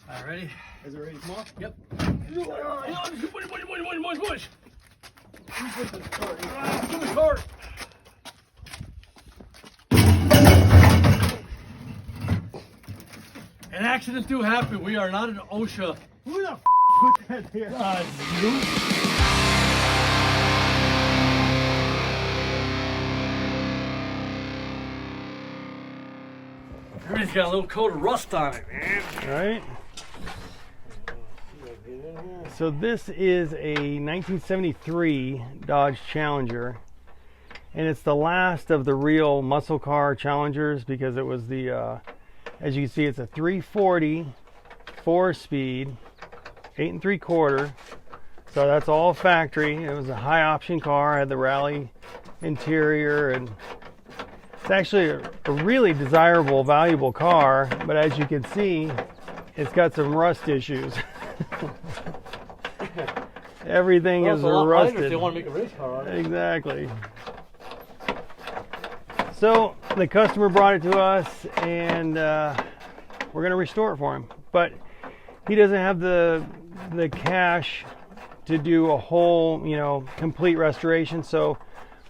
All right, ready? Is it ready to come off? Yep. Push. And accidents do happen. We are not an OSHA. Who the put that there? You? Everything's got a little coat of rust on it, man. Right. So this is a 1973 Dodge Challenger, and it's the last of the real muscle car Challengers because it was the, as you can see, it's a 340 4-speed, 8 3/4. So that's all factory. It was a high option car, had the rally interior, and it's actually a really desirable, valuable car, but as you can see, it's got some rust issues. Everything is rusted. If they want to make a race car on it. Exactly. So the customer brought it to us, and we're going to restore it for him. But he doesn't have the cash to do a whole, complete restoration. So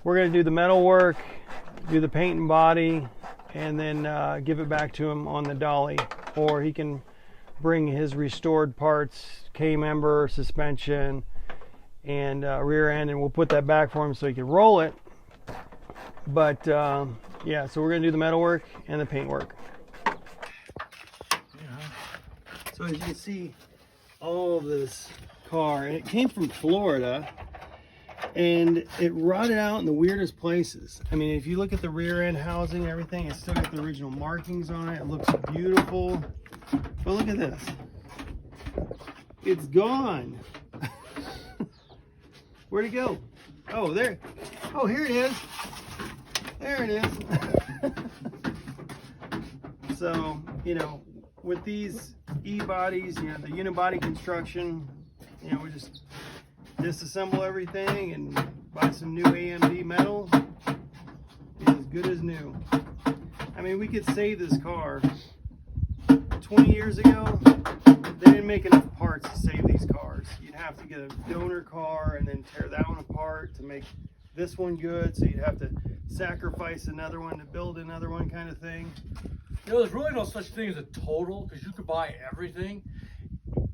we're going to do the metal work, do the paint and body, and then give it back to him on the dolly. Or he can bring his restored parts, K-member, suspension, and rear end, and we'll put that back for him so he can roll it. But yeah, so we're going to do the metal work and the paint work. So as you can see, all of this car, and it came from Florida, and it rotted out in the weirdest places. I mean, if you look at the rear end housing and everything, it's still got the original markings on it. It looks beautiful. But look at this. It's gone. Where'd it go? Oh, there. Oh, here it is. There it is. So, with these E-bodies, the Unibody construction, we just disassemble everything and buy some new AMD metal. It's as good as new. I mean, we could save this car. 20 years ago, they didn't make enough parts to save these cars. You'd have to get a donor car and then tear that one apart to make this one good, so you'd have to sacrifice another one to build another one, kind of thing. There's really no such thing as a total, because you could buy everything.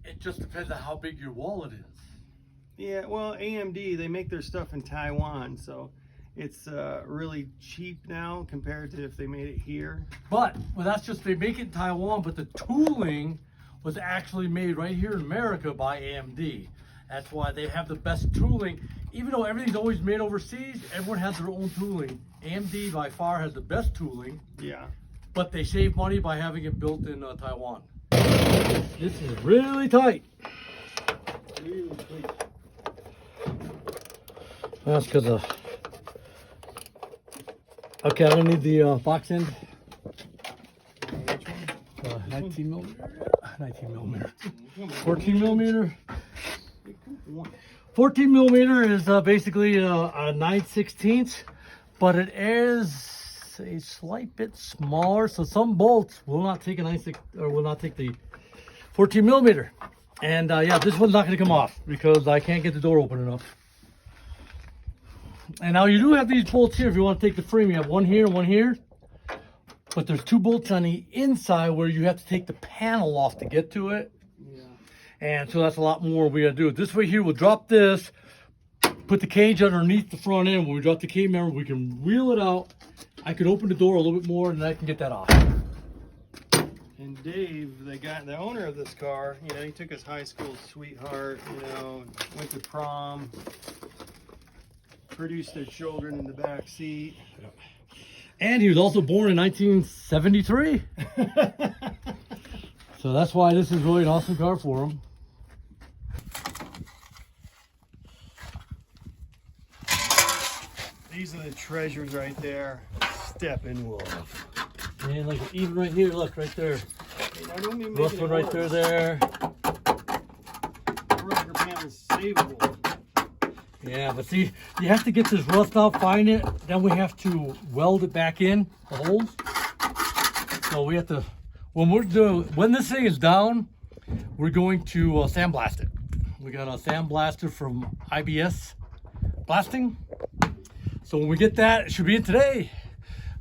It just depends on how big your wallet is. Yeah, well, AMD, they make their stuff in Taiwan, so it's really cheap now compared to if they made it here. But, well, that's just, they make it in Taiwan, but the tooling was actually made right here in America by AMD. That's why they have the best tooling. Even though everything's always made overseas, everyone has their own tooling. AMD by far has the best tooling. Yeah. But they save money by having it built in Taiwan. This is really tight. Really tight. That's because of... Okay, I don't need the box end. 19 millimeter. 19 millimeter. 14 millimeter. 14 millimeter is basically a 9/16, but it is a slight bit smaller. So some bolts will not take a 9/6 or will not take the 14 millimeter. And yeah, this one's not going to come off because I can't get the door open enough. And now you do have these bolts here if you want to take the frame. You have one here and one here. But there's 2 bolts on the inside where you have to take the panel off to get to it. Yeah. And so that's a lot more we gotta do. This way here, we'll drop this, put the cage underneath the front end. When we drop the K-member, we can wheel it out. I can open the door a little bit more and then I can get that off. And Dave, the owner of this car, he took his high school sweetheart, went to prom, produced their children in the back seat. And he was also born in 1973. So that's why this is really an awesome car for him. These are the treasures right there. Steppenwolf. And like even right here, look right there. Rust one right there. Rocker panel is savable. Yeah, but see, you have to get this rust out, find it, then we have to weld it back in, the holes. So we have to, when this thing is down, we're going to sandblast it. We got a sandblaster from IBS Blasting. So when we get that, it should be in today.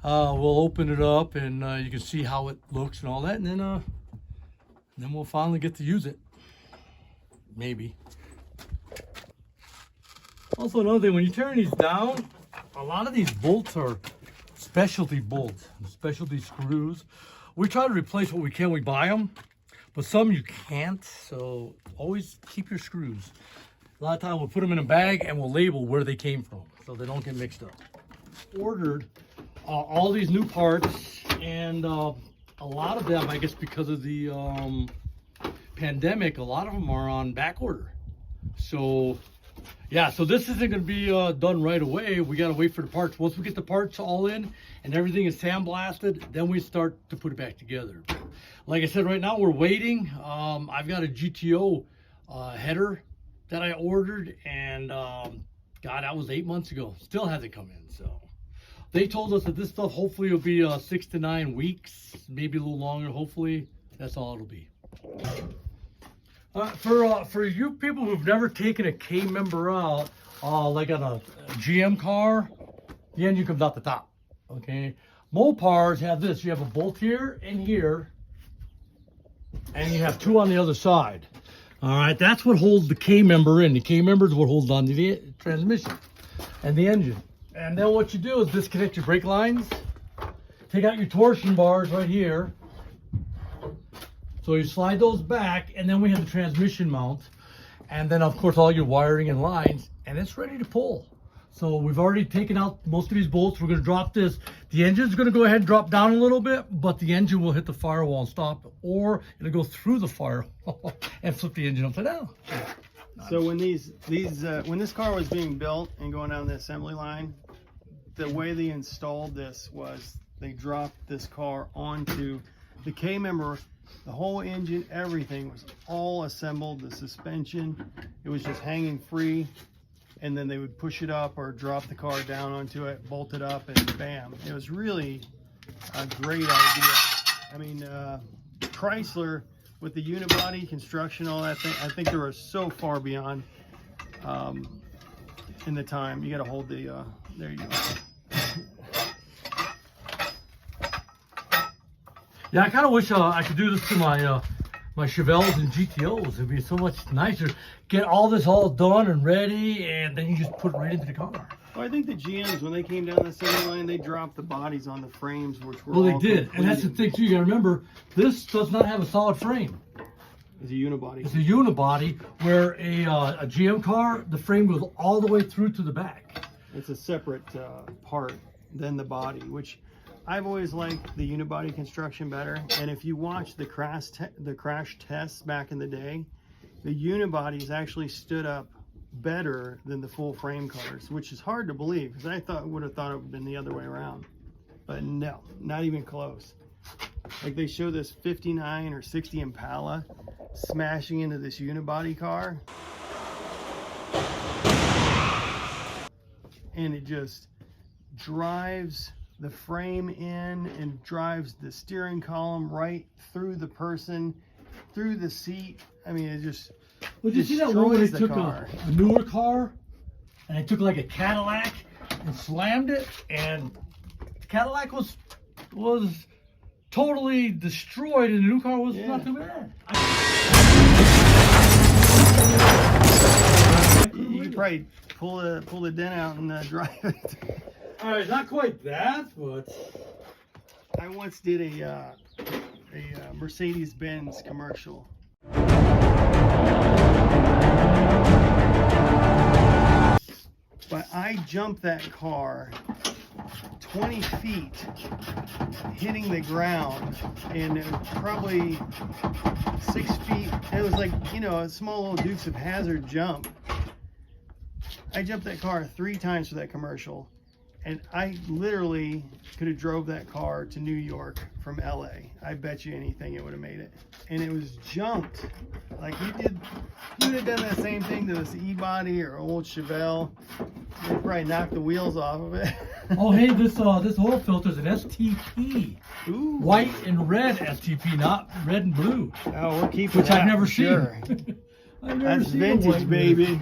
We'll open it up and you can see how it looks and all that, and then we'll finally get to use it. Maybe. Also, another thing, when you turn these down, a lot of these bolts are specialty bolts, specialty screws. We try to replace what we can. We buy them, but some you can't. So always keep your screws. A lot of times we'll put them in a bag and we'll label where they came from so they don't get mixed up. Ordered all these new parts, and a lot of them, I guess because of the pandemic, a lot of them are on back order. So yeah, so this isn't going to be done right away. We got to wait for the parts. Once we get the parts all in and everything is sandblasted, then we start to put it back together. Like I said, right now we're waiting. I've got a GTO header that I ordered, and God, that was 8 months ago. Still hasn't come in. So they told us that this stuff hopefully will be 6 to 9 weeks, maybe a little longer. Hopefully that's all it'll be. For you people who've never taken a K member out, like on a GM car, the engine comes out the top. Okay, Mopars have this. You have a bolt here and here, and you have two on the other side. All right, that's what holds the K member in. The K member is what holds on to the transmission and the engine. And then what you do is disconnect your brake lines, take out your torsion bars right here. So you slide those back, and then we have the transmission mount, and then of course all your wiring and lines, and it's ready to pull. So we've already taken out most of these bolts. We're going to drop this. The engine's going to go ahead and drop down a little bit, but the engine will hit the firewall and stop, or it'll go through the firewall and flip the engine upside down. So when when this car was being built and going down the assembly line, the way they installed this was they dropped this car onto the K member. The whole engine, everything was all assembled. The suspension, it was just hanging free, and then they would push it up or drop the car down onto it, bolt it up, and bam. It was really a great idea. I mean, Chrysler with the unibody construction, all that thing, I think they were so far beyond in the time. You got to hold the, there you go. Yeah, I kind of wish I could do this to my my Chevelles and GTOs. It'd be so much nicer. Get all this all done and ready, and then you just put it right into the car. Well, I think the GMs, when they came down the assembly line, they dropped the bodies on the frames, which were well, they all did, completed. and that's the thing too. You got to remember, this does not have a solid frame. It's a unibody. It's a unibody, where a GM car, the frame goes all the way through to the back. It's a separate part than the body, which I've always liked the unibody construction better. And if you watch the crash tests back in the day, the unibodies actually stood up better than the full frame cars, which is hard to believe because I would have thought it would have been the other way around. But no, not even close. Like they show this 59 or 60 Impala smashing into this unibody car, and it just drives the frame in and drives the steering column right through the person, through the seat. I mean, it just Well, did you see that one where they took a newer car and they took like a Cadillac and slammed it, and the Cadillac was totally destroyed, and the new car was not too bad. You could probably pull the dent out and drive it. All right, not quite that, but I once did a Mercedes-Benz commercial. But I jumped that car 20 feet, hitting the ground, and it was probably 6 feet. It was like, you know, a small little Dukes of Hazzard jump. I jumped that car 3 times for that commercial, And I literally could have drove that car to New York from LA. I bet you anything it would have made it. And it was junked. Like you would have done that same thing to this E-body or old Chevelle. You'd probably knock the wheels off of it. Oh, hey, this oil filter is an STP. Ooh. White and red STP, not red and blue. Oh, we're keeping Which that I've never for seen. sure. I've never That's seen a vintage, white baby.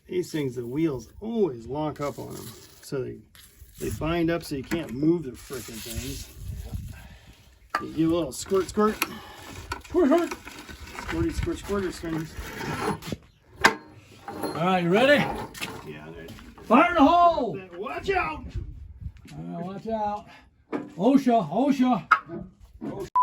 These things, the wheels always lock up on them. So they bind up so you can't move the frickin' things. You give a little squirt, squirt. Squirt, squirt. Squirty, squirt, squirter strings. All right, you ready? Yeah, they're- Fire in the hole! Watch out! Watch out. OSHA, OSHA.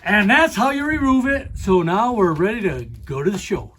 And that's how you remove it. So now we're ready to go to the show.